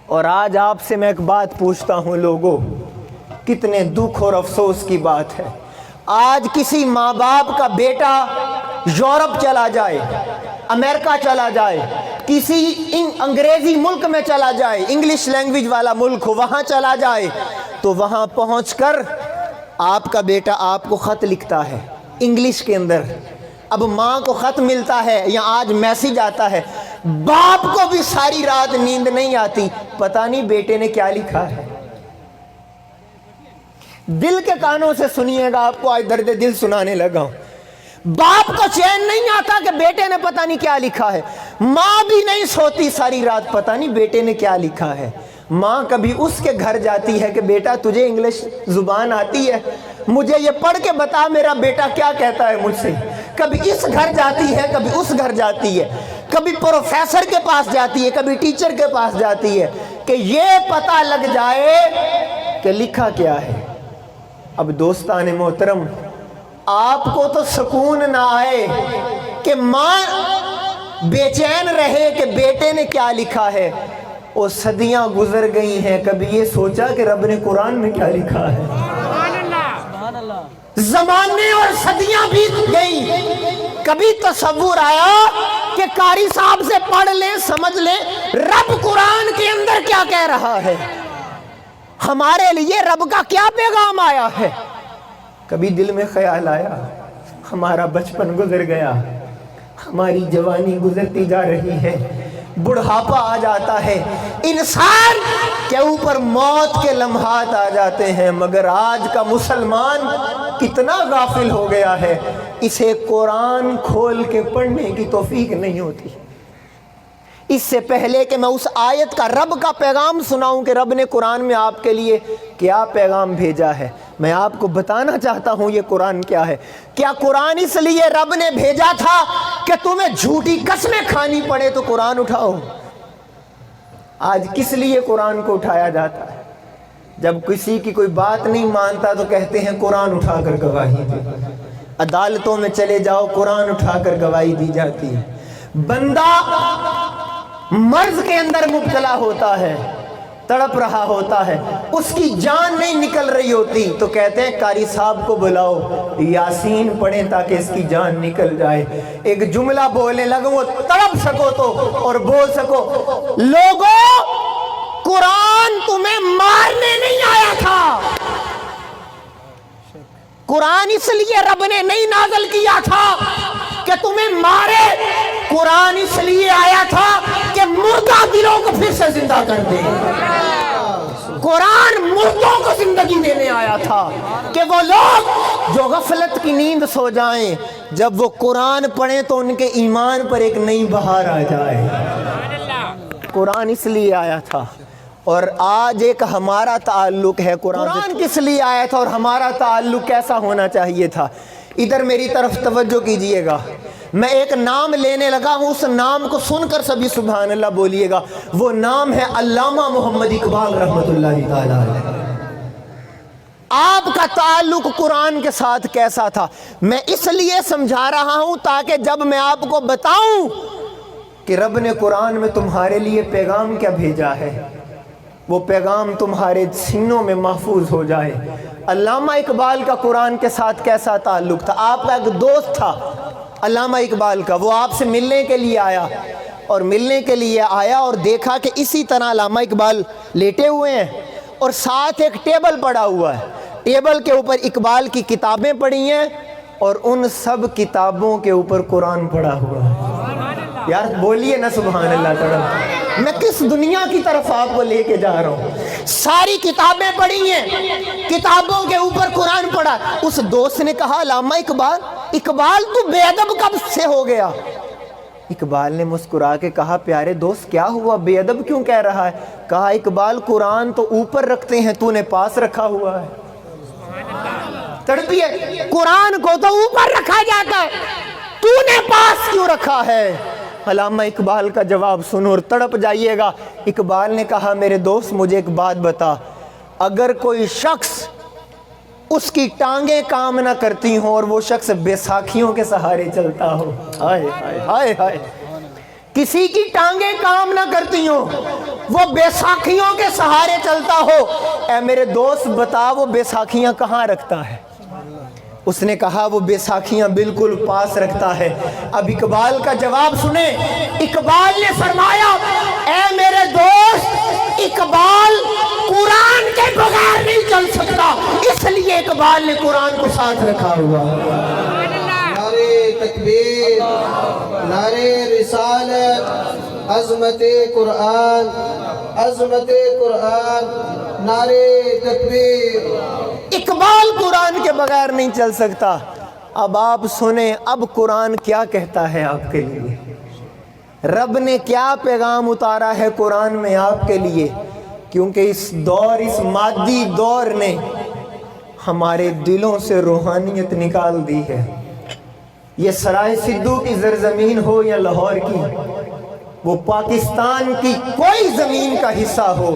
اور آج آپ سے میں ایک بات پوچھتا ہوں لوگوں، کتنے دکھ اور افسوس کی بات ہے، آج کسی ماں باپ کا بیٹا یورپ چلا جائے، امریکہ چلا جائے، کسی انگریزی ملک میں چلا جائے، انگلش لینگویج والا ملک ہو، وہاں چلا جائے تو وہاں پہنچ کر آپ کا بیٹا آپ کو خط لکھتا ہے انگلش کے اندر۔ اب ماں کو خط ملتا ہے یا آج میسیج آتا ہے، باپ کو بھی ساری رات نیند نہیں آتی، پتہ نہیں بیٹے نے کیا لکھا ہے۔ دل کے کانوں سے سنیے گا، آپ کو آج درد دل سنانے لگا ہوں۔ باپ کو چین نہیں آتا کہ بیٹے نے پتہ نہیں کیا لکھا ہے، ماں بھی نہیں سوتی ساری رات، پتہ نہیں بیٹے نے کیا لکھا ہے۔ ماں کبھی اس کے گھر جاتی ہے کہ بیٹا تجھے انگلش زبان آتی ہے، مجھے یہ پڑھ کے بتا میرا بیٹا کیا کہتا ہے مجھ سے۔ کبھی اس گھر جاتی ہے، کبھی اس گھر جاتی ہے، کبھی پروفیسر کے پاس جاتی ہے، کبھی ٹیچر کے پاس جاتی ہے کہ یہ پتہ لگ جائے کہ لکھا کیا ہے۔ اب دوستان محترم، آپ کو تو سکون نہ آئے کہ ماں بے چین رہے کہ بیٹے نے کیا لکھا ہے، وہ صدیاں گزر گئی ہیں، کبھی یہ سوچا کہ رب نے قرآن میں کیا لکھا ہے؟ زمانے اور صدیاں بیت گئیں، کبھی تصور آیا کہ قاری صاحب سے پڑھ لیں، سمجھ لیں رب قرآن کے اندر کیا کہہ رہا ہے، ہمارے لیے رب کا کیا پیغام آیا ہے؟ کبھی دل میں خیال آیا ہمارا بچپن گزر گیا، ہماری جوانی گزرتی جا رہی ہے، بڑھاپا آ جاتا ہے، انسان کے اوپر موت کے لمحات آ جاتے ہیں، مگر آج کا مسلمان کتنا غافل ہو گیا ہے، اسے قرآن کھول کے پڑھنے کی توفیق نہیں ہوتی۔ اس سے پہلے کہ میں اس آیت کا رب کا پیغام سناؤں کہ رب نے قرآن میں آپ کے لیے کیا پیغام بھیجا ہے، میں آپ کو بتانا چاہتا ہوں یہ قرآن کیا ہے۔ کیا قرآن اس لیے رب نے بھیجا تھا کہ تمہیں جھوٹی قسمیں کھانی پڑے تو قرآن اٹھاؤ؟ آج کس لیے قرآن کو اٹھایا جاتا ہے؟ جب کسی کی کوئی بات نہیں مانتا تو کہتے ہیں قرآن اٹھا کر گواہی دے، عدالتوں میں چلے جاؤ قرآن اٹھا کر گواہی دی جاتی ہے۔ بندہ مرض کے اندر مبتلا ہوتا ہے، تڑپ رہا ہوتا ہے، اس کی جان نہیں نکل رہی ہوتی تو کہتے ہیں قاری صاحب کو بلاؤ یاسین پڑھیں تاکہ اس کی جان نکل جائے، ایک جملہ بولنے لگو وہ تڑپ سکو تو اور بول سکو۔ لوگوں، قرآن تمہیں مارنے نہیں آیا تھا، قرآن اس لیے رب نے نہیں نازل کیا تھا کہ تمہیں مارے، قرآن اس لیے آیا تھا کہ مردہ دلوں کو پھر سے زندہ کر دے۔ قرآن مردوں کو زندگی دینے آیا تھا کہ وہ لوگ جو غفلت کی نیند سو جائیں، جب وہ قرآن پڑھیں تو ان کے ایمان پر ایک نئی بہار آ جائے۔ قرآن اس لیے آیا تھا، اور آج ایک ہمارا تعلق ہے قرآن کس لیے آیا تھا اور ہمارا تعلق کیسا ہونا چاہیے تھا۔ ادھر میری طرف توجہ کیجئے گا، میں ایک نام لینے لگا ہوں، اس نام کو سن کر سبھی سبحان اللہ بولیے گا، وہ نام ہے علامہ محمد اقبال رحمۃ اللہ تعالی علیہ۔ آپ کا تعلق قرآن کے ساتھ کیسا تھا میں اس لیے سمجھا رہا ہوں تاکہ جب میں آپ کو بتاؤں کہ رب نے قرآن میں تمہارے لیے پیغام کیا بھیجا ہے، وہ پیغام تمہارے سینوں میں محفوظ ہو جائے۔ علامہ اقبال کا قرآن کے ساتھ کیسا تعلق تھا؟ آپ کا ایک دوست تھا علامہ اقبال کا، وہ آپ سے ملنے کے لیے آیا، اور ملنے کے لیے آیا اور دیکھا کہ اسی طرح علامہ اقبال لیٹے ہوئے ہیں اور ساتھ ایک ٹیبل پڑا ہوا ہے، ٹیبل کے اوپر اقبال کی کتابیں پڑی ہیں اور ان سب کتابوں کے اوپر قرآن پڑا ہوا ہے۔ یار بولیے نا سبحان اللہ تعالی، میں کس دنیا کی طرف آپ کو لے کے جا رہا ہوں؟ ساری کتابیں پڑھی ہیں، کتابوں کے اوپر قرآن پڑھا۔ اس دوست نے کہا علامہ اقبال تو بے ادب کب سے ہو گیا؟ اقبال نے مسکرا کے کہا پیارے دوست کیا ہوا، بے ادب کیوں کہہ رہا ہے؟ کہا اقبال قرآن تو اوپر رکھتے ہیں، تو نے پاس رکھا ہوا ہے۔ تڑپیے، قرآن کو تو اوپر رکھا جاتا ہے، تو نے پاس کیوں رکھا ہے؟ علامہ اقبال کا جواب سنو اور تڑپ جائیے گا۔ اقبال نے کہا میرے دوست مجھے ایک بات بتا، اگر کوئی شخص اس کی ٹانگیں کام نہ کرتی ہوں اور وہ شخص بیساکھیوں کے سہارے چلتا ہو، ہائے ہائے ہائے ہائے، کسی کی ٹانگیں کام نہ کرتی ہوں، وہ بیساکھیوں کے سہارے چلتا ہو، اے میرے دوست بتا وہ بیساکھیاں کہاں رکھتا ہے؟ اس نے کہا وہ بیساکھیاں بالکل پاس رکھتا ہے۔ اب اقبال کا جواب سنیں۔ اقبال نے فرمایا اے میرے دوست، اقبال قرآن کے بغیر نہیں چل سکتا، اس لیے اقبال نے قرآن کو ساتھ رکھا ہوا۔ نعرے تکبیر، نعرے رسالت، عظمت قرآن، عظمت قرآن، نعرے تکبیر۔ اقبال قرآن کے بغیر نہیں چل سکتا۔ اب آپ سنیں، اب قرآن کیا کہتا ہے آپ کے لیے، رب نے کیا پیغام اتارا ہے قرآن میں آپ کے لیے، کیونکہ اس دور، اس مادی دور نے ہمارے دلوں سے روحانیت نکال دی ہے۔ یہ سرائے سدھو کی زرزمین ہو یا لاہور کی، وہ پاکستان کی کوئی زمین کا حصہ ہو،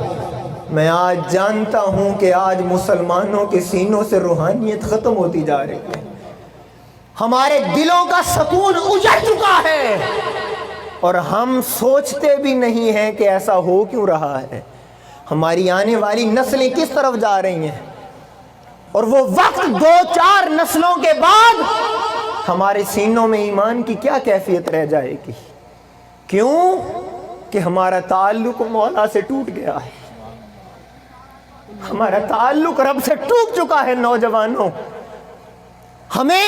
میں آج جانتا ہوں کہ آج مسلمانوں کے سینوں سے روحانیت ختم ہوتی جا رہی ہے، ہمارے دلوں کا سکون اجڑ چکا ہے، اور ہم سوچتے بھی نہیں ہیں کہ ایسا ہو کیوں رہا ہے۔ ہماری آنے والی نسلیں کس طرف جا رہی ہیں، اور وہ وقت 2-4 نسلوں کے بعد ہمارے سینوں میں ایمان کی کیا کیفیت رہ جائے گی؟ کیوں کہ ہمارا تعلق مولا سے ٹوٹ گیا ہے، ہمارا تعلق رب سے ٹوٹ چکا ہے۔ نوجوانوں، ہمیں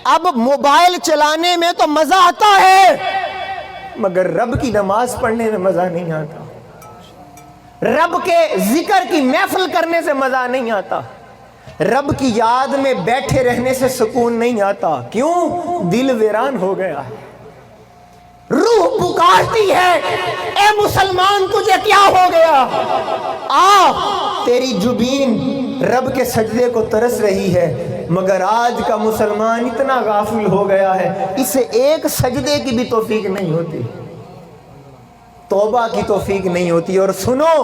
اب موبائل چلانے میں تو مزہ آتا ہے، مگر رب کی نماز پڑھنے میں مزہ نہیں آتا، رب کے ذکر کی محفل کرنے سے مزہ نہیں آتا، رب کی یاد میں بیٹھے رہنے سے سکون نہیں آتا۔ کیوں؟ دل ویران ہو گیا ہے، روح پکارتی ہے اے مسلمان تجھے کیا ہو گیا؟ آ، تیری جبین رب کے سجدے کو ترس رہی ہے، مگر آج کا مسلمان اتنا غافل ہو گیا ہے، اسے ایک سجدے کی بھی توفیق نہیں ہوتی، توبہ کی توفیق نہیں ہوتی۔ اور سنو،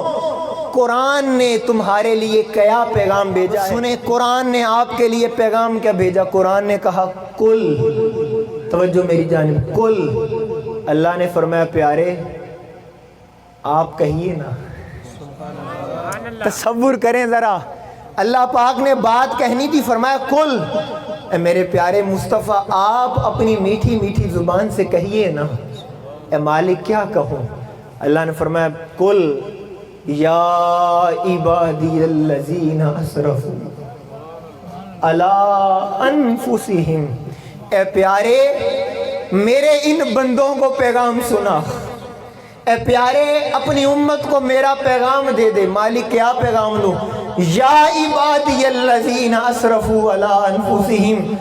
قرآن نے تمہارے لیے کیا پیغام بھیجا ہے؟ سنیں، قرآن نے آپ کے لیے پیغام کیا بھیجا؟ قرآن نے کہا کل، توجہ میری جانب، کل۔ اللہ نے فرمایا پیارے آپ کہیے نا، تصور کریں ذرا، اللہ پاک نے بات کہنی تھی، فرمایا کل، اے میرے پیارے مصطفیٰ آپ اپنی میٹھی میٹھی زبان سے کہیے نا، اے مالک کیا کہوں؟ اللہ نے فرمایا کل یا عبادی الذین اسرفوا علی انفسہم، اے پیارے میرے ان بندوں کو پیغام سنا، اے پیارے اپنی امت کو میرا پیغام دے دے۔ مالک کیا پیغام دوں؟ یا عبادی الذین اسرفوا علی انفسہم،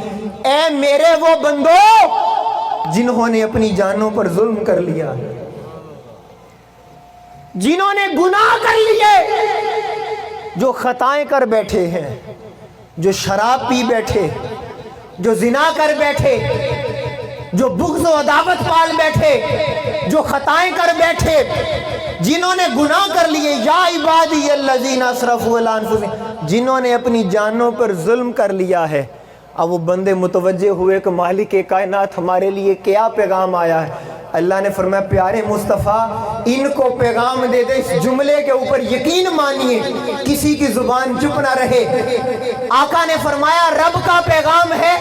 اے میرے وہ بندو جنہوں نے اپنی جانوں پر ظلم کر لیا، جنہوں نے گناہ کر لیے، جو خطائیں کر بیٹھے ہیں، جو شراب پی بیٹھے، جو زنا کر بیٹھے، جو بغض و عداوت پال بیٹھے، جو خطائیں کر بیٹھے، جنہوں نے گناہ کر لیے، یا عبادی الذین اسرفوا علی انفسہم، جنہوں نے اپنی جانوں پر ظلم کر لیا ہے۔ اب وہ بندے متوجہ ہوئے کہ مالک کائنات ہمارے لیے کیا پیغام آیا ہے۔ اللہ نے فرمایا پیارے مصطفیٰ ان کو پیغام دے دے، اس جملے کے اوپر یقین مانیے، کسی کی زبان چپ نہ رہے۔ آقا نے فرمایا رب کا پیغام ہے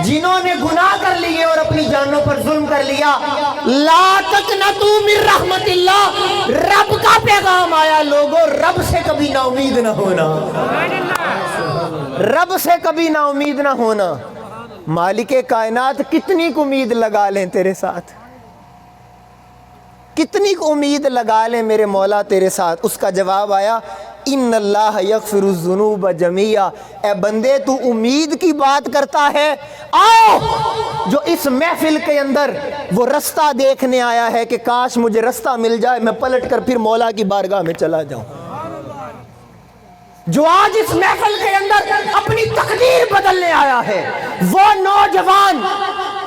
جنہوں نے گناہ کر لیے اور اپنی جانوں پر ظلم کر لیا، لا تقنطوا من رحمت اللہ، رب کا پیغام آیا، لوگوں رب سے کبھی نا امید نہ ہونا، رب سے کبھی نا امید نہ ہونا۔ مالک کائنات کتنی امید لگا لیں تیرے ساتھ، کتنی امید لگا لیں میرے مولا تیرے ساتھ؟ اس کا جواب آیا ان اللہ یغفر الذنوب جمیعا، اے بندے تو امید کی بات کرتا ہے، آؤ جو اس محفل کے اندر وہ رستہ دیکھنے آیا ہے کہ کاش مجھے رستہ مل جائے، میں پلٹ کر پھر مولا کی بارگاہ میں چلا جاؤں، جو آج اس محفل کے اندر اپنی تقدیر بدلنے آیا ہے، وہ نوجوان،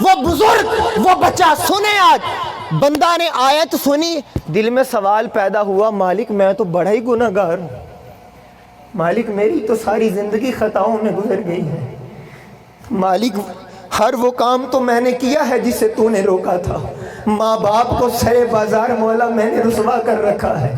وہ بزرگ، وہ بچہ، سنے آج بندہ نے آیت سنی، دل میں سوال پیدا ہوا، مالک میں تو بڑا ہی گناہ گار ہوں، مالک میری تو ساری زندگی خطاؤں میں گزر گئی ہے، مالک ہر وہ کام تو میں نے کیا ہے جسے تو نے روکا تھا، ماں باپ کو سرے بازار مولا میں نے رسوا کر رکھا ہے۔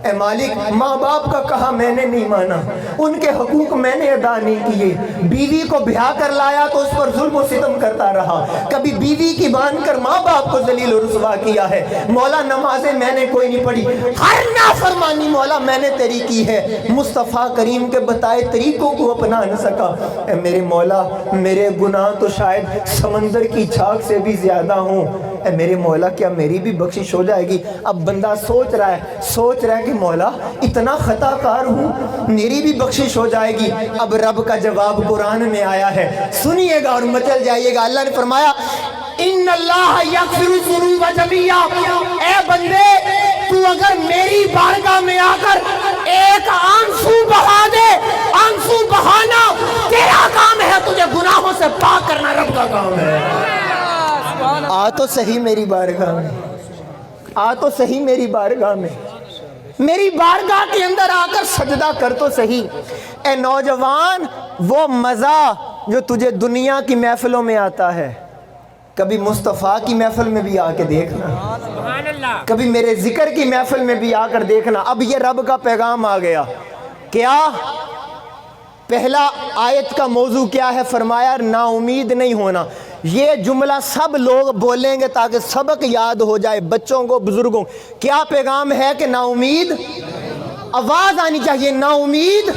اے مالک، ماں باپ کا کہا میں نے نہیں مانا، ان کے حقوق میں نے ادا نہیں کیے، بیوی کو بیاہ کر لایا تو اس پر ظلم و ستم کرتا رہا، کبھی بیوی کی مان کر ماں باپ کو ذلیل و رسوا کیا ہے۔ مولا نمازیں میں نے کوئی نہیں پڑھی، ہر نافرمانی مولا میں نے تیری کی ہے، مصطفیٰ کریم کے بتائے طریقوں کو اپنا نہ سکا۔ اے میرے مولا، میرے گناہ تو شاید سمندر کی جھاگ سے بھی زیادہ ہوں، اے میرے مولا کیا میری بھی بخشش ہو جائے گی؟ اب بندہ سوچ رہا ہے کہ مولا اتنا خطا کار ہوں، میری بھی بخشش ہو جائے گی؟ اب رب کا جواب قرآن میں آیا ہے، سنیے گا اور مچل جائیے گا۔ اللہ نے فرمایا ان اللہ یغفر الذنوب جميعا، اے بندے تو اگر میری بارگاہ میں آ کر ایک آنسو بہا دے، آنسو بہانا تیرا کام ہے، تجھے گناہوں سے پاک کرنا رب کا کام ہے۔ آ تو صحیح میری بارگاہ میں، آ تو صحیح میری بارگاہ میں، میری بارگاہ کے اندر آ کر سجدہ کر تو صحیح۔ اے نوجوان، وہ مزہ جو تجھے دنیا کی محفلوں میں آتا ہے، کبھی مصطفیٰ کی محفل میں بھی آ کے دیکھنا، کبھی میرے ذکر کی محفل میں بھی آ کر دیکھنا۔ اب یہ رب کا پیغام آ گیا، کیا پہلا آیت کا موضوع کیا ہے؟ فرمایا نا امید نہیں ہونا۔ یہ جملہ سب لوگ بولیں گے تاکہ سبق یاد ہو جائے بچوں کو، بزرگوں۔ کیا پیغام ہے کہ نا امید؟ آواز آنی چاہیے، نا امید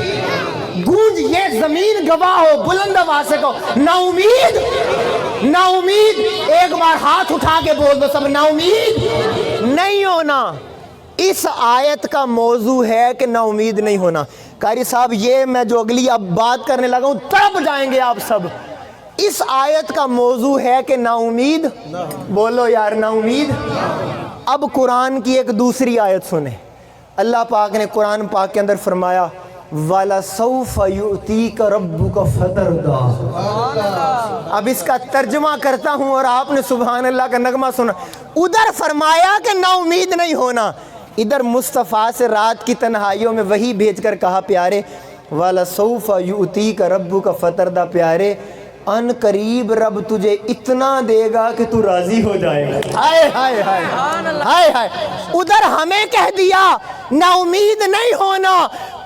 گونج، یہ زمین گواہ ہو، بلند آواز سے کہو نا امید، نا امید۔ ایک بار ہاتھ اٹھا کے بول دو سب، نا امید نہیں ہونا۔ اس آیت کا موضوع ہے کہ نا امید نہیں ہونا۔ قاری صاحب، یہ میں جو اگلی اب بات کرنے لگا ہوں تڑپ جائیں گے آپ سب۔ اس آیت کا موضوع ہے کہ نا امید، بولو یار نا امید۔ اب قرآن کی ایک دوسری آیت سنیں، اللہ پاک نے قرآن پاک کے اندر فرمایا وَلَسَوْفَ يُؤْتِيكَ رَبُّكَ فَتَرْضَىٰ۔ اب اس کا ترجمہ کرتا ہوں اور آپ نے سبحان اللہ کا نغمہ سنا۔ ادھر فرمایا کہ نا امید نہیں ہونا، ادھر مصطفیٰ سے رات کی تنہائیوں میں وحی بھیج کر کہا پیارے وَلَسَوْفَ يُؤْتِيكَ رَبُّكَ فَتَرْضَىٰ، پیارے ان قریب رب تجھے اتنا دے گا کہ تو راضی ہو جائے گا۔ ہائے ہائے ہائے ہائے ہائے، ادھر ہمیں کہہ دیا نا امید نہیں ہونا،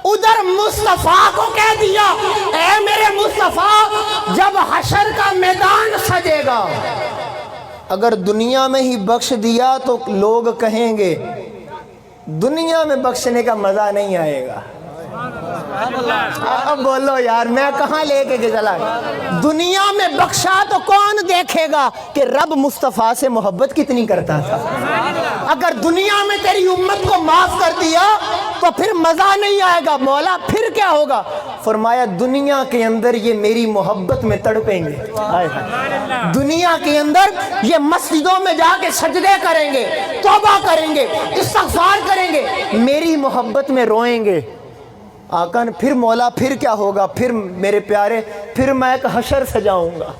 ادھر مصطفیٰ کو کہہ دیا اے میرے مصطفیٰ جب حشر کا میدان سجے گا، اگر دنیا میں ہی بخش دیا تو لوگ کہیں گے دنیا میں بخشنے کا مزہ نہیں آئے گا۔ اب بولو یار میں کہاں لے کے چلا گیا؟ دنیا میں بخشا تو کون دیکھے گا کہ رب مصطفیٰ سے محبت کتنی کرتا تھا؟ اگر دنیا میں تیری امت کو معاف کر دیا تو پھر مزہ نہیں آئے گا۔ مولا پھر کیا ہوگا؟ فرمایا دنیا کے اندر یہ میری محبت میں تڑپیں گے، دنیا کے اندر یہ مسجدوں میں جا کے سجدے کریں گے، توبہ کریں گے، استغفار کریں گے، میری محبت میں روئیں گے۔ آقا نے پھر مولا پھر کیا ہوگا؟ پھر میرے پیارے پھر میں ایک حشر سجاؤں گا۔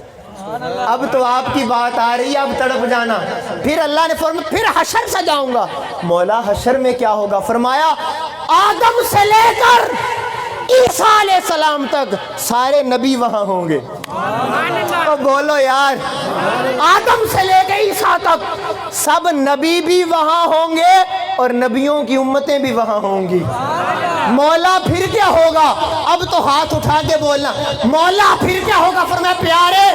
اب تو آپ کی بات آ رہی ہے، اب تڑپ جانا۔ پھر اللہ نے فرمایا پھر حشر سجاؤں گا۔ مولا حشر میں کیا ہوگا؟ فرمایا آدم سے لے کر عیسیٰ علیہ السلام تک سارے نبی وہاں ہوں گے۔ تو بولو یار، آدم سے لے کے عیسیٰ تک سب نبی بھی وہاں ہوں گے اور نبیوں کی امتیں بھی وہاں ہوں گی۔ مولا پھر کیا ہوگا؟ اب تو ہاتھ اٹھا کے بولنا، مولا پھر کیا ہوگا؟ فرمایا پیارے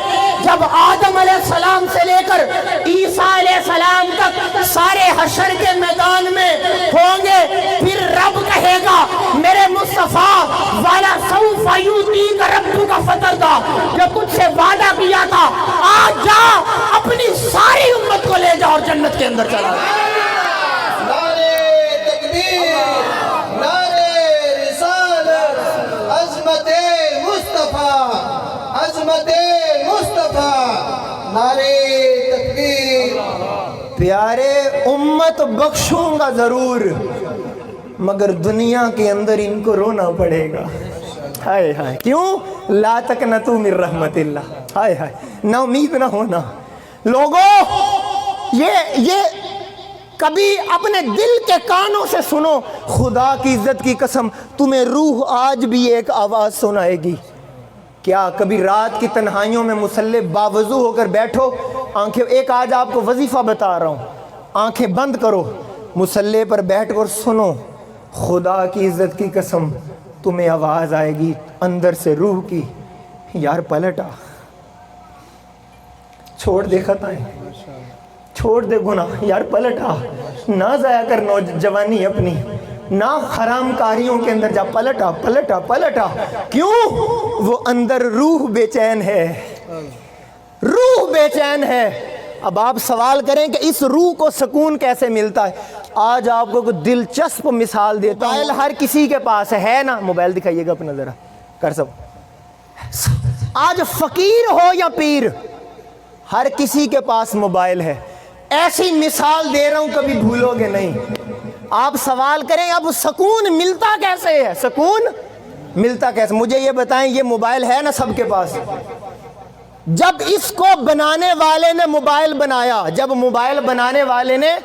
جب آدم علیہ السلام سے لے کر عیسیٰ علیہ السلام تک سارے حشر کے میدان میں ہوں گے، پھر رب کہے گا میرے مصطفیٰ وَلَسَوْفَ يُؤْتِيكَ رَبُّكَ فَتَرْضَىٰ، جو تجھ سے وعدہ کیا تھا آج جا اپنی ساری امت کو لے جا اور جنت کے اندر چلا جا۔ پیارے امت بخشوں گا ضرور مگر دنیا کے اندر ان کو رونا پڑے گا۔ ہائے ہائے، کیوں؟ لا تقنطوا من رحمت اللہ۔ ہائے ہائے، نا امید نہ ہونا۔ لوگوں یہ کبھی اپنے دل کے کانوں سے سنو، خدا کی عزت کی قسم تمہیں روح آج بھی ایک آواز سنائے گی، کیا کبھی رات کی تنہائیوں میں مصلی باوضو ہو کر بیٹھو، آنکھیں، ایک آج آپ کو وظیفہ بتا رہا ہوں، آنکھیں بند کرو، مصلی پر بیٹھ کر سنو، خدا کی عزت کی قسم تمہیں آواز آئے گی اندر سے روح کی، یار پلٹا، چھوڑ دے خطائیں، چھوڑ دے گناہ، یار پلٹا، نہ ضائع کر نوجوانی اپنی، نہ حرام کاریوں کے اندر جا، پلٹا پلٹا پلٹا۔ کیوں؟ وہ اندر روح بے چین ہے، روح بے چین ہے۔ اب آپ سوال کریں کہ اس روح کو سکون کیسے ملتا ہے؟ آج آپ کو کوئی دلچسپ مثال دیتا ہوں۔ موبائل ہر کسی کے پاس ہے نا؟ موبائل دکھائیے گا اپنا ذرا، کر سب، آج فقیر ہو یا پیر، ہر کسی کے پاس موبائل ہے۔ ایسی مثال دے رہا ہوں کبھی بھولو گے نہیں۔ آپ سوال کریں اب سکون ملتا کیسے ہے؟ سکون ملتا کیسے؟ مجھے یہ بتائیں، یہ موبائل ہے نا سب کے پاس؟ جب اس کو بنانے والے نے موبائل بنایا، جب موبائل بنانے والے نے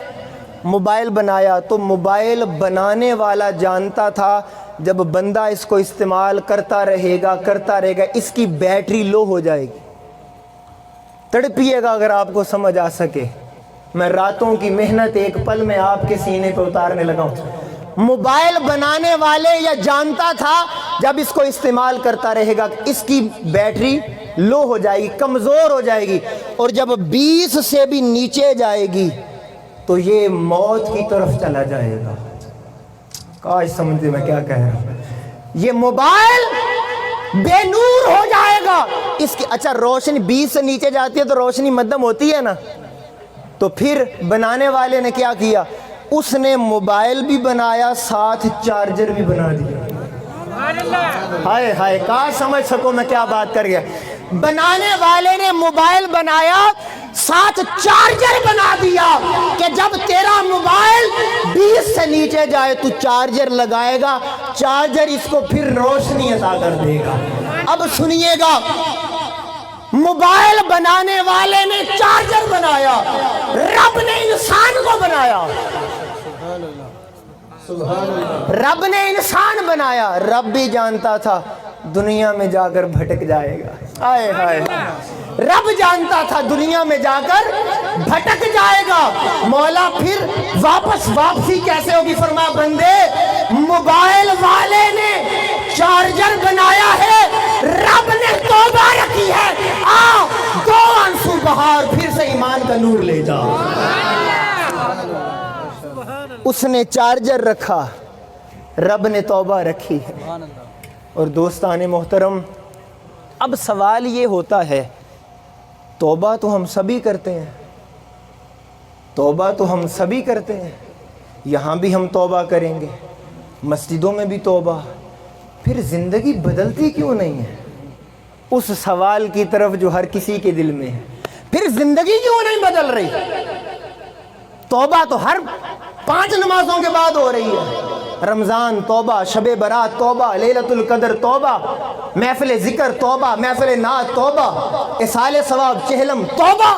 موبائل بنایا تو موبائل بنانے والا جانتا تھا جب بندہ اس کو استعمال کرتا رہے گا اس کی بیٹری لو ہو جائے گی۔ تڑپیے گا اگر آپ کو سمجھ آ سکے، میں راتوں کی محنت ایک پل میں آپ کے سینے پہ اتارنے لگا ہوں۔ موبائل بنانے والے یہ جانتا تھا جب اس کو استعمال کرتا رہے گا اس کی بیٹری لو ہو جائے گی، کمزور ہو جائے گی، اور جب 20 سے بھی نیچے جائے گی تو یہ موت کی طرف چلا جائے گا۔ کاش سمجھتے میں کیا کہہ رہا ہوں۔ یہ موبائل بے نور ہو جائے گا، اس کی اچھا روشنی 20 سے نیچے جاتی ہے تو روشنی مدھم ہوتی ہے نا، تو پھر بنانے والے نے کیا کیا؟ اس نے موبائل بھی بنایا ساتھ چارجر بھی بنا دیا۔ ہائے ہائے، کاش سمجھ سکو میں کیا بات کر گیا۔ بنانے والے نے موبائل بنایا ساتھ چارجر بنا دیا کہ جب تیرا موبائل 20 سے نیچے جائے تو چارجر لگائے گا، چارجر اس کو پھر روشنی عطا کر دے گا۔ اب سنیے گا، موبائل بنانے والے نے چارجر بنایا، رب نے انسان کو بنایا، رب نے انسان بنایا، رب بھی جانتا تھا دنیا میں جا کر بھٹک جائے گا۔ آئے ہائے، رب جانتا تھا دنیا میں جا کر بھٹک جائے گا۔ مولا پھر واپسی کیسے ہوگی؟ فرمایا بندے، موبائل والے نے چارجر بنایا ہے، رب نے توبہ رکھی ہے، آ 2 آنسو بہار، پھر سے ایمان کا نور لے جا۔ اس نے چارجر رکھا، رب نے توبہ رکھی ہے۔ اور دوستان محترم، اب سوال یہ ہوتا ہے، توبہ تو ہم سبھی کرتے ہیں، توبہ تو ہم سبھی کرتے ہیں، یہاں بھی ہم توبہ کریں گے، مسجدوں میں بھی توبہ، پھر زندگی بدلتی کیوں نہیں ہے؟ اس سوال کی طرف جو ہر کسی کے دل میں ہے، پھر زندگی کیوں نہیں بدل رہی؟ توبہ تو ہر 5 نمازوں کے بعد ہو رہی ہے، رمضان توبہ، شب برات توبہ، لیلۃ القدر توبہ، محفل ذکر توبہ، محفل نعت توبہ، اصال ثواب چہلم توبہ۔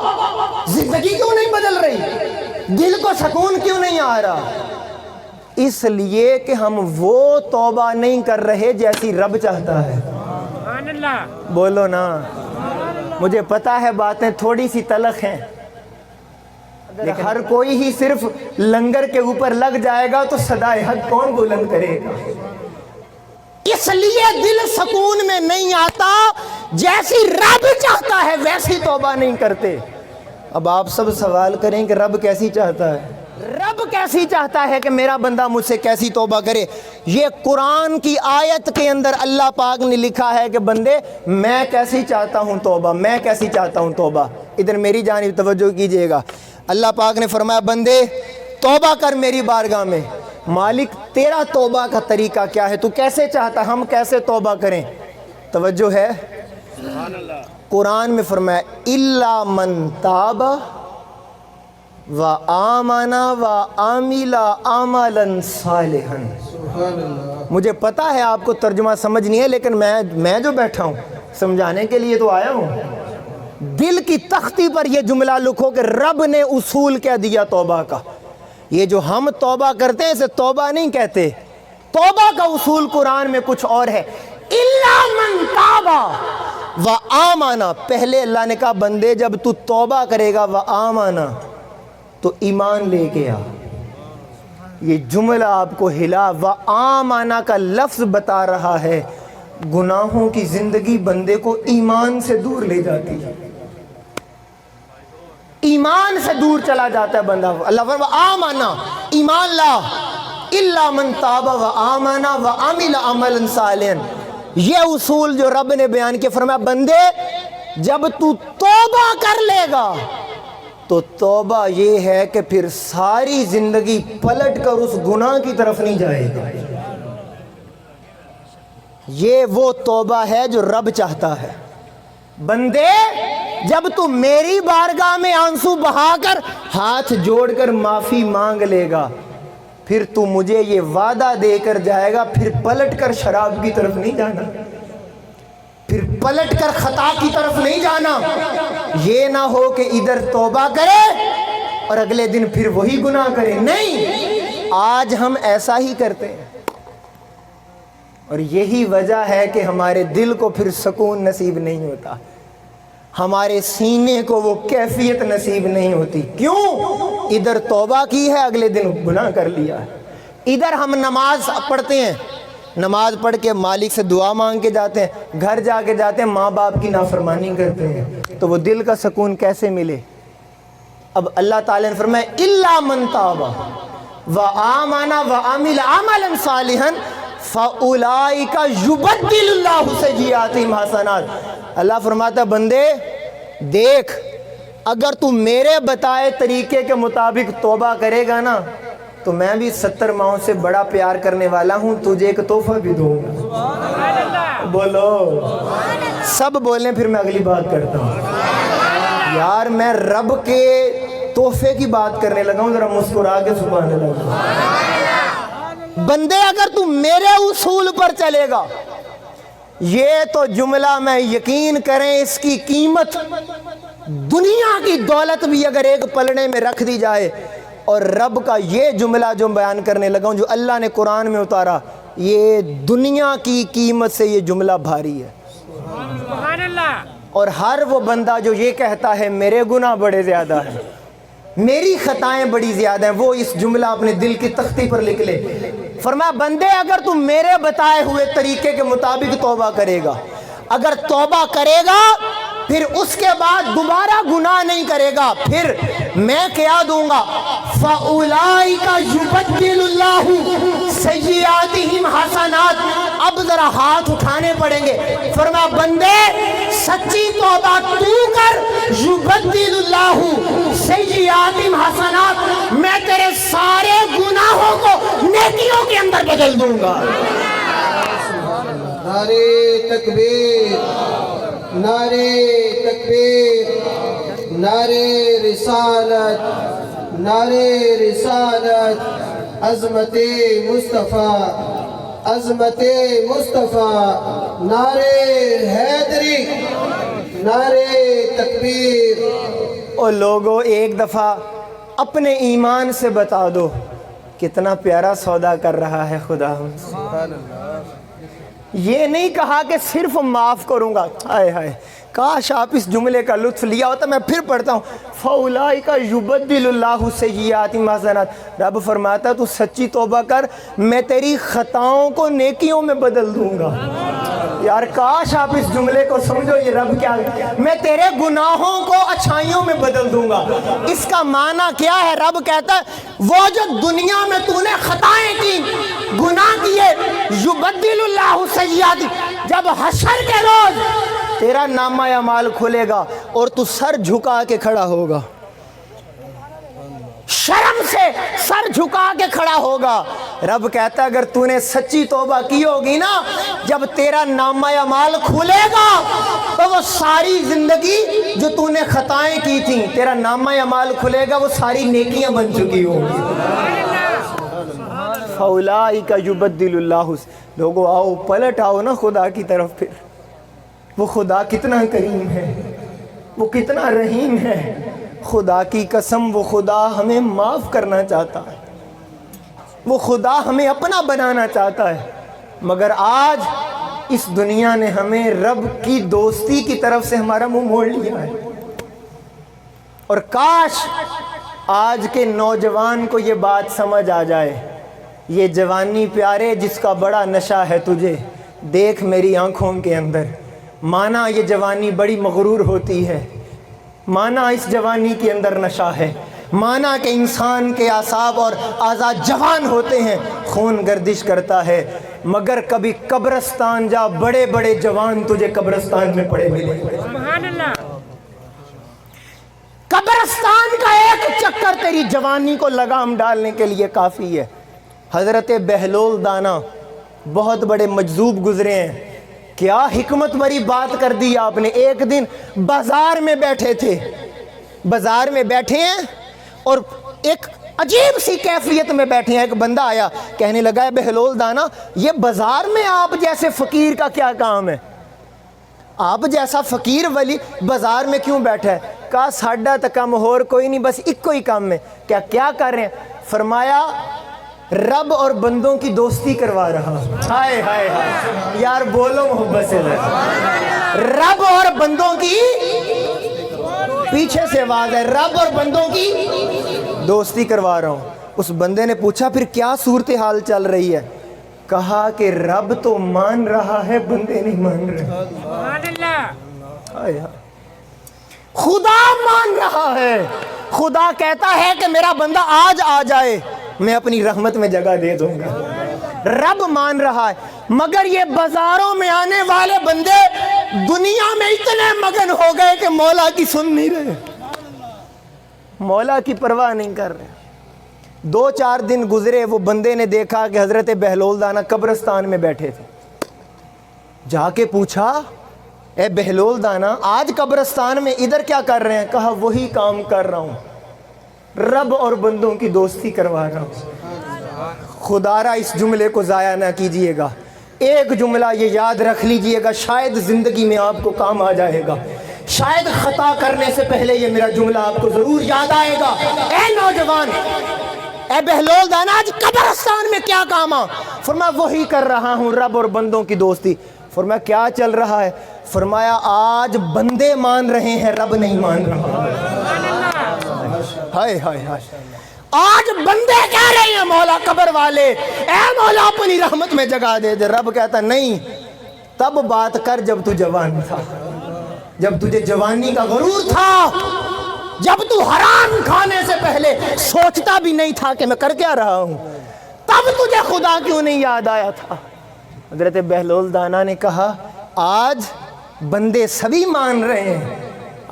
زندگی کیوں نہیں بدل رہی؟ دل کو سکون کیوں نہیں آ رہا؟ اس لیے کہ ہم وہ توبہ نہیں کر رہے جیسی رب چاہتا ہے۔ بولو نا، مجھے پتا ہے باتیں تھوڑی سی تلخ ہیں، لیکن ہر کوئی ہی صرف لنگر کے اوپر لگ جائے گا تو صدائے حق کون بلند کرے گا؟ اس لیے دل سکون میں نہیں آتا، جیسی رب چاہتا ہے ویسی توبہ نہیں کرتے۔ اب آپ سب سوال کریں کہ رب کیسی چاہتا ہے؟ رب کیسی چاہتا ہے کہ میرا بندہ مجھ سے کیسی توبہ کرے؟ یہ قرآن کی آیت کے اندر اللہ پاک نے لکھا ہے کہ بندے میں کیسی چاہتا ہوں توبہ، میں کیسی چاہتا ہوں توبہ۔ ادھر میری جانب توجہ کیجئے گا، اللہ پاک نے فرمایا بندے توبہ کر میری بارگاہ میں۔ مالک تیرا توبہ کا طریقہ کیا ہے؟ تو کیسے چاہتا ہم کیسے توبہ کریں؟ توجہ ہے، قرآن میں فرمایا اِلَّا مَن تَابَ وَآمَنَ وَعَمِلَ عَمَلًا صَالِحًا۔ مجھے پتا ہے آپ کو ترجمہ سمجھ نہیں ہے، لیکن میں جو بیٹھا ہوں سمجھانے کے لیے تو آیا ہوں۔ دل کی تختی پر یہ جملہ لکھو کہ رب نے اصول کیا دیا توبہ کا۔ یہ جو ہم توبہ کرتے ہیں اسے توبہ نہیں کہتے، توبہ کا اصول قرآن میں کچھ اور ہے۔ اِلَّا مَن تَابَ، وآمنا، پہلے اللہ نے کہا بندے جب تو توبہ کرے گا وآمنا تو ایمان لے کے آ. یہ جملہ آپ کو ہلا. وآمنا کا لفظ بتا رہا ہے گناہوں کی زندگی بندے کو ایمان سے دور لے جاتی ہے، ایمان سے دور چلا جاتا ہے بندہ. اللہ فرمایا آمنا، ایمان لا، الا من تاب وآمنا وعمل عملا صالحا. یہ اصول جو رب نے بیان کیا، فرمایا بندے جب تو توبہ کر لے گا تو توبہ یہ ہے کہ پھر ساری زندگی پلٹ کر اس گناہ کی طرف نہیں جائے گا. یہ وہ توبہ ہے جو رب چاہتا ہے. بندے جب تو میری بارگاہ میں آنسو بہا کر ہاتھ جوڑ کر معافی مانگ لے گا، پھر تو مجھے یہ وعدہ دے کر جائے گا پھر پلٹ کر شراب کی طرف نہیں جانا، پھر پلٹ کر خطا کی طرف نہیں جانا. یہ نہ ہو کہ ادھر توبہ کرے اور اگلے دن پھر وہی گناہ کرے. نہیں، آج ہم ایسا ہی کرتے ہیں، اور یہی وجہ ہے کہ ہمارے دل کو پھر سکون نصیب نہیں ہوتا، ہمارے سینے کو وہ کیفیت نصیب نہیں ہوتی. کیوں؟ ادھر توبہ کی ہے، اگلے دن گناہ کر لیا ہے. ادھر ہم نماز پڑھتے ہیں، نماز پڑھ کے مالک سے دعا مانگ کے جاتے ہیں، گھر جا کے جاتے ہیں ماں باپ کی نافرمانی کرتے ہیں، تو وہ دل کا سکون کیسے ملے؟ اب اللہ تعالیٰ نے فرمایا الا من تاب وآمن وعمل عملا صالحا فاولئک یبدل اللہ سیئاتہم حسنات. اللہ فرماتا ہے بندے دیکھ، اگر تو میرے بتائے طریقے کے مطابق توبہ کرے گا نا تو میں بھی 70 ماؤں سے بڑا پیار کرنے والا ہوں، تجھے ایک تحفہ بھی دوں گا. بولو سب بولیں، پھر میں اگلی بات کرتا ہوں. یار میں رب کے تحفے کی بات کرنے لگا ہوں، ذرا مسکرا کے سبحان اللہ. بندے اگر تو میرے اصول پر چلے گا، یہ تو جملہ میں یقین کریں اس کی قیمت دنیا کی دولت بھی اگر ایک پلڑے میں رکھ دی جائے، اور رب کا یہ جملہ جو بیان کرنے لگا ہوں جو اللہ نے قرآن میں اتارا، یہ دنیا کی قیمت سے یہ جملہ بھاری ہے. سبحان اللہ. اور ہر وہ بندہ جو یہ کہتا ہے میرے گناہ بڑے زیادہ ہیں، میری خطائیں بڑی زیادہ ہیں، وہ اس جملہ اپنے دل کی تختی پر لکھ لے. فرمایا بندے اگر تم میرے بتائے ہوئے طریقے کے مطابق توبہ کرے گا، اگر توبہ کرے گا پھر اس کے بعد دوبارہ گناہ نہیں کرے گا، پھر میں کیا دوں گا؟ فَأُولَئِكَ يُبَدِّلُ اللَّهُ سَيِّئَاتِهِمْ حَسَنَاتٍ. اب ذرا ہاتھ اٹھانے پڑیں گے. فرمایا بندے سچی توبہ تو کر، يُبَدِّلُ اللَّهُ سَيِّئَاتِهِمْ حَسَنَاتٍ، میں تیرے سارے گناہوں کو نیکیوں کے اندر بدل دوں گا. نعرے تکبیر، نعرے تکبیر، نعرے رسالت، نعرے رسالت، عظمت مصطفیٰ، عظمت مصطفیٰ، نعرے حیدری، نعرے تکبیر. اور لوگوں ایک دفعہ اپنے ایمان سے بتا دو کتنا پیارا سودا کر رہا ہے خدا ہم سے. یہ نہیں کہا کہ صرف معاف کروں گا. ہائے ہائے، کاش آپ اس جملے کا لطف لیا ہوتا. میں پھر پڑھتا ہوں فَأُولَئِكَ يُبَدِّلُ اللَّهُ سَيِّئَاتِهِمْ حَسَنَاتٍ. رب فرماتا ہے تو سچی توبہ کر، میں تیری خطاؤں کو نیکیوں میں بدل دوں گا. یار کاش آپ اس جملے کو سمجھو، یہ رب کیا ہے، میں تیرے گناہوں کو اچھائیوں میں بدل دوں گا. اس کا معنی کیا ہے؟ رب کہتا ہے وہ جو دنیا میں تو نے خطائیں کی، گناہ کیے، یبدل اللہ سیئات، جب حشر کے روز تیرا نامہ اعمال کھلے گا اور تو سر جھکا کے کھڑا ہوگا، شرم سے سر جھکا کے کھڑا ہوگا. رب کہتا ہے اگر تو نے سچی توبہ کی ہوگی نا، جب تیرا نامہ اعمال کھلے گا تو وہ ساری زندگی جو تو نے خطائیں کی تھیں، تیرا نامہ اعمال کھلے گا، وہ ساری نیکیاں بن چکی ہوں گی. فَأُولَئِكَ يُبَدِّلُ اللَّهُ. لوگو آؤ پلٹ آؤ نا خدا کی طرف. پھر وہ خدا کتنا کریم ہے، وہ کتنا رحیم ہے. خدا کی قسم وہ خدا ہمیں معاف کرنا چاہتا ہے، وہ خدا ہمیں اپنا بنانا چاہتا ہے. مگر آج اس دنیا نے ہمیں رب کی دوستی کی طرف سے ہمارا منہ موڑ لیا ہے. اور کاش آج کے نوجوان کو یہ بات سمجھ آ جائے. یہ جوانی پیارے جس کا بڑا نشہ ہے تجھے، دیکھ میری آنکھوں کے اندر. مانا یہ جوانی بڑی مغرور ہوتی ہے، مانا اس جوانی کے اندر نشہ ہے، مانا کہ انسان کے اعصاب اور اعضاء جوان ہوتے ہیں، خون گردش کرتا ہے، مگر کبھی قبرستان جا، بڑے بڑے جوان تجھے قبرستان میں پڑے ملیں گے. سبحان اللہ. قبرستان کا ایک چکر تیری جوانی کو لگام ڈالنے کے لیے کافی ہے. حضرت بہلول دانا بہت بڑے مجذوب گزرے ہیں. کیا حکمت بری بات کر دی آپ نے. ایک دن بازار میں بیٹھے تھے، بازار میں بیٹھے ہیں اور ایک عجیب سی کیفیت میں بیٹھے ہیں. ایک بندہ آیا کہنے لگا ہے بہلول دانا یہ بازار میں آپ جیسے فقیر کا کیا کام ہے؟ آپ جیسا فقیر ولی بازار میں کیوں بیٹھا ہے؟ کہا ساڈا تا کم اور کوئی نہیں، بس ایک کوئی کام ہے. کیا کر رہے ہیں؟ فرمایا رب اور بندوں کی دوستی کروا رہا. ہائے ہائے ہائے یار بولو محبت سے. رب اور بندوں کی، پیچھے سے آواز ہے، رب اور بندوں کی دوستی کروا رہا ہوں. اس بندے نے پوچھا پھر کیا صورتحال چل رہی ہے؟ کہا کہ رب تو مان رہا ہے، بندے نہیں مان رہے. سبحان اللہ. خدا مان رہا ہے. خدا کہتا ہے کہ میرا بندہ آج آ جائے، میں اپنی رحمت میں جگہ دے دوں گا. رب مان رہا ہے، مگر یہ بازاروں میں آنے والے بندے دنیا میں اتنے مگن ہو گئے کہ مولا کی سن نہیں رہے، مولا کی پرواہ نہیں کر رہے. 2-4 دن گزرے، وہ بندے نے دیکھا کہ حضرت بہلول دانا قبرستان میں بیٹھے تھے. جا کے پوچھا اے بہلول دانا آج قبرستان میں ادھر کیا کر رہے ہیں؟ کہا وہی کام کر رہا ہوں، رب اور بندوں کی دوستی کروا رہا ہوں. خدا را اس جملے کو ضائع نہ کیجئے گا. ایک جملہ یہ یاد رکھ لیجئے گا، شاید زندگی میں آپ کو کام آ جائے گا. شاید خطا کرنے سے پہلے یہ میرا جملہ آپ کو ضرور یاد آئے گا. اے نوجوان، اے بہلول دانا آج قبرستان میں کیا کام آ؟ فرمایا وہی کر رہا ہوں، رب اور بندوں کی دوستی. فرمایا کیا چل رہا ہے؟ فرمایا آج بندے مان رہے ہیں، رب نہیں مان رہا. ہائے ہائے ہائے. آج بندے کہہ رہے ہیں مولا قبر والے اے مولا اپنی رحمت میں جگہ دے دے. رب کہتا نہیں، تب بات کر جب تو جوان تھا، جب تجھے جوانی کا غرور تھا، جب تو حرام کھانے سے پہلے سوچتا بھی نہیں تھا کہ میں کر کیا رہا ہوں، تب تجھے خدا کیوں نہیں یاد آیا تھا. حضرت بہلول دانا نے کہا آج بندے سبھی مان رہے ہیں،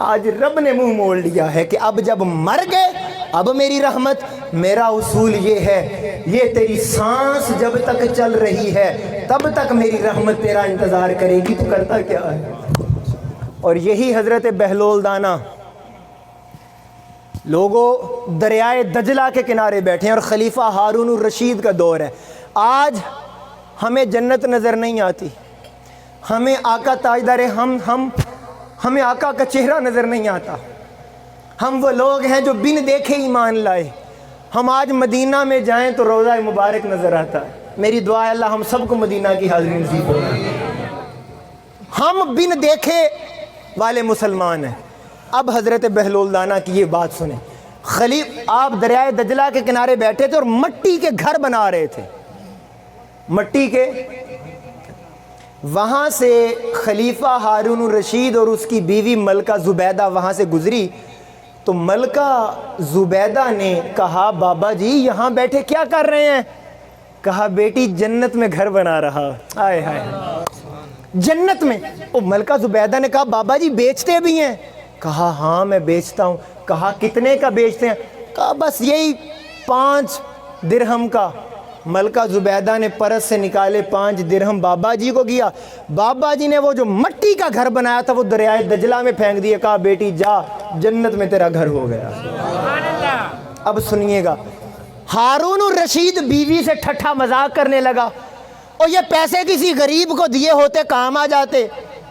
آج رب نے منہ موڑ لیا ہے کہ اب جب مر گئے اب میری رحمت. میرا اصول یہ ہے، یہ تیری سانس جب تک چل رہی ہے تب تک میری رحمت تیرا انتظار کرے گی. تو کرتا کیا ہے؟ اور یہی حضرت بہلول دانا لوگوں دریائے دجلہ کے کنارے بیٹھے ہیں اور خلیفہ ہارون الرشید کا دور ہے. آج ہمیں جنت نظر نہیں آتی، ہمیں آقا تاجدار ہمیں آقا کا چہرہ نظر نہیں آتا. ہم وہ لوگ ہیں جو بن دیکھے ایمان لائے. ہم آج مدینہ میں جائیں تو روضہ مبارک نظر آتا ہے. میری دعا ہے اللہ ہم سب کو مدینہ کی حاضری نصیب ہو. ہم بن دیکھے والے مسلمان ہیں. اب حضرت بہلول دانا کی یہ بات سنیں. آپ دریائے دجلہ کے کنارے بیٹھے تھے اور مٹی کے گھر بنا رہے تھے، مٹی کے. وہاں سے خلیفہ ہارون الرشید اور اس کی بیوی ملکہ زبیدہ وہاں سے گزری تو ملکہ زبیدہ نے کہا بابا جی یہاں بیٹھے کیا کر رہے ہیں؟ کہا بیٹی جنت میں گھر بنا رہا. آئے ہائے جنت میں. ملکہ زبیدہ نے کہا بابا جی بیچتے بھی ہیں؟ کہا ہاں میں بیچتا ہوں. کہا کتنے کا بیچتے ہیں؟ کہا بس یہی 5 درہم کا. ملکہ زبیدہ نے پرس سے نکالے 5 درہم بابا جی کو گیا. بابا جی نے وہ جو مٹی کا گھر بنایا تھا وہ دریائے دجلہ میں پھینک دیا. کہا بیٹی جا جنت میں تیرا گھر ہو گیا. اب سنیے گا، ہارون الرشید بیوی سے ٹھٹھا مذاق کرنے لگا اور یہ پیسے کسی غریب کو دیے ہوتے کام آ جاتے.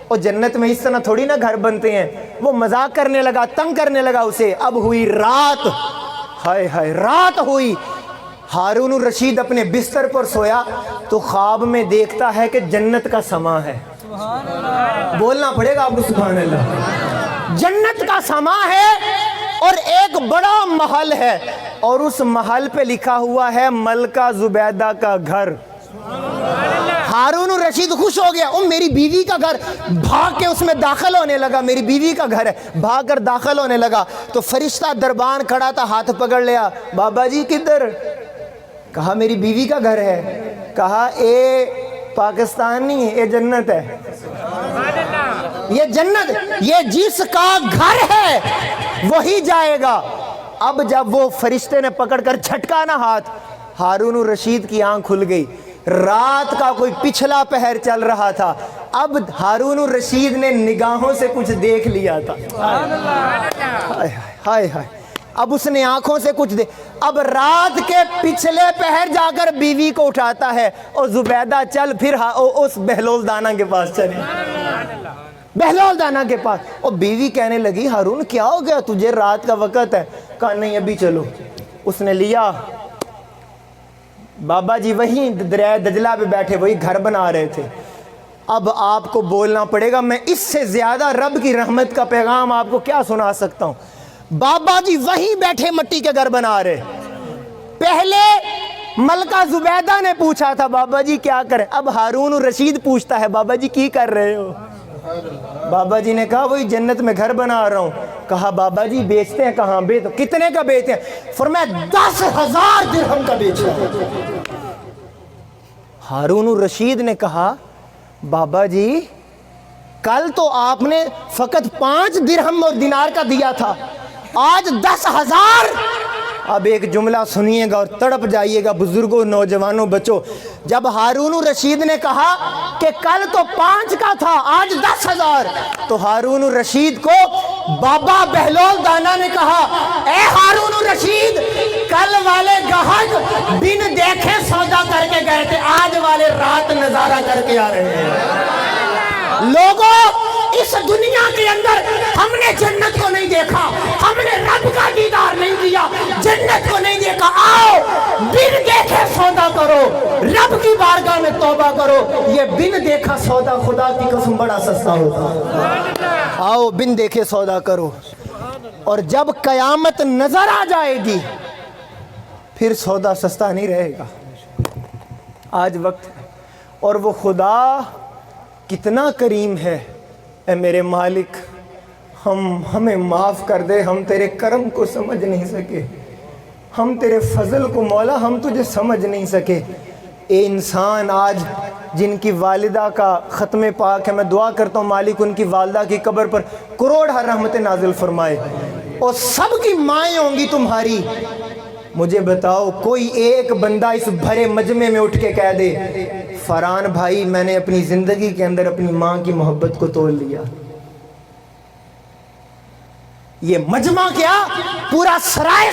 اور جنت میں اس طرح تھوڑی نا گھر بنتے ہیں. وہ مذاق کرنے لگا، تنگ کرنے لگا اسے. اب ہوئی رات، ہائے ہائے رات ہوئی. ہارون الرشید اپنے بستر پر سویا تو خواب میں دیکھتا ہے کہ جنت کا سما ہے. بولنا پڑے گا آپ کو سبحان اللہ. جنت کا سما ہے اور ایک بڑا محل ہے اور اس محل پہ لکھا ہوا ہے ملکہ زبیدہ کا گھر. ہارون الرشید خوش ہو گیا, میری بیوی کا گھر, بھاگ کے اس میں داخل ہونے لگا, میری بیوی کا گھر ہے, بھاگ کر داخل ہونے لگا تو فرشتہ دربان کھڑا تھا, ہاتھ پکڑ لیا, بابا جی کدھر؟ کہا میری بیوی کا گھر ہے. کہا اے پاکستان نہیں ہے, یہ جنت ہے, یہ جنت, یہ جس کا گھر ہے وہی جائے گا. اب جب وہ فرشتے نے پکڑ کر جھٹکا نا ہاتھ, ہارون الرشید کی آنکھ کھل گئی. رات کا کوئی پچھلا پہر چل رہا تھا, اب ہارون الرشید نے نگاہوں سے کچھ دیکھ لیا تھا. ہائے ہائے ہائے, اب اس نے آنکھوں سے کچھ اب رات کے پچھلے پہر جا کر بیوی کو اٹھاتا ہے, اور زبیدہ چل پھر اس بہلول دانا کے پاس چلے, بہلول دانا کے پاس. اور بیوی کہنے لگی ہارون کیا ہو گیا تجھے, رات کا وقت ہے. کہا نہیں ابھی چلو. اس نے لیا, بابا جی وہیں دریائے دجلہ پہ بیٹھے وہی گھر بنا رہے تھے. اب آپ کو بولنا پڑے گا, میں اس سے زیادہ رب کی رحمت کا پیغام آپ کو کیا سنا سکتا ہوں. بابا جی وہیں بیٹھے مٹی کے گھر بنا رہے. پہلے ملکہ زبیدہ نے پوچھا تھا بابا جی کیا کریں, اب ہارون الرشید پوچھتا ہے بابا جی کی کر رہے ہو. بابا جی نے کہا وہی جنت میں گھر بنا رہا ہوں. کہا بابا جی بیچتے ہیں کہاں, کتنے کا بیچتے ہیں؟ فرمایا 10,000 درہم کا بیچا. ہارون الرشید نے کہا بابا جی کل تو آپ نے فقط 5 درہم اور دینار کا دیا تھا, آج 10,000. اب ایک جملہ سنیے گا اور تڑپ جائیے گا بزرگوں, نوجوانوں, بچوں. جب ہارون الرشید نے کہا کہ کل تو 5 کا تھا آج 10,000, تو ہارون الرشید کو بابا بہلول دانا نے کہا اے ہارون الرشید, کل والے گاہک بن دیکھے سودا کر کے گئے تھے, آج والے رات نظارہ کر کے آ رہے ہیں. لوگوں اس دنیا کے اندر ہم نے جنت کو نہیں دیکھا, ہم نے رب کا دیدار نہیں کیا, جنت کو نہیں دیکھا. آؤ بن دیکھے سودا کرو, رب کی بارگاہ میں توبہ کرو. یہ بن دیکھا سودا خدا کی قسم بڑا سستا ہوتا. آؤ بن دیکھے سودا کرو, اور جب قیامت نظر آ جائے گی پھر سودا سستا نہیں رہے گا. آج وقت ہے, اور وہ خدا کتنا کریم ہے. اے میرے مالک ہمیں معاف کر دے, ہم تیرے کرم کو سمجھ نہیں سکے, ہم تیرے فضل کو مولا ہم تجھے سمجھ نہیں سکے. اے انسان آج جن کی والدہ کا ختم پاک ہے, میں دعا کرتا ہوں مالک ان کی والدہ کی قبر پر کروڑ رحمت نازل فرمائے, اور سب کی مائیں ہوں گی تمہاری. مجھے بتاؤ کوئی ایک بندہ اس بھرے مجمع میں اٹھ کے کہہ دے فرحان بھائی میں نے اپنی زندگی کے اندر اپنی ماں کی محبت کو تول لیا. یہ مجمع کیا پورا سرائے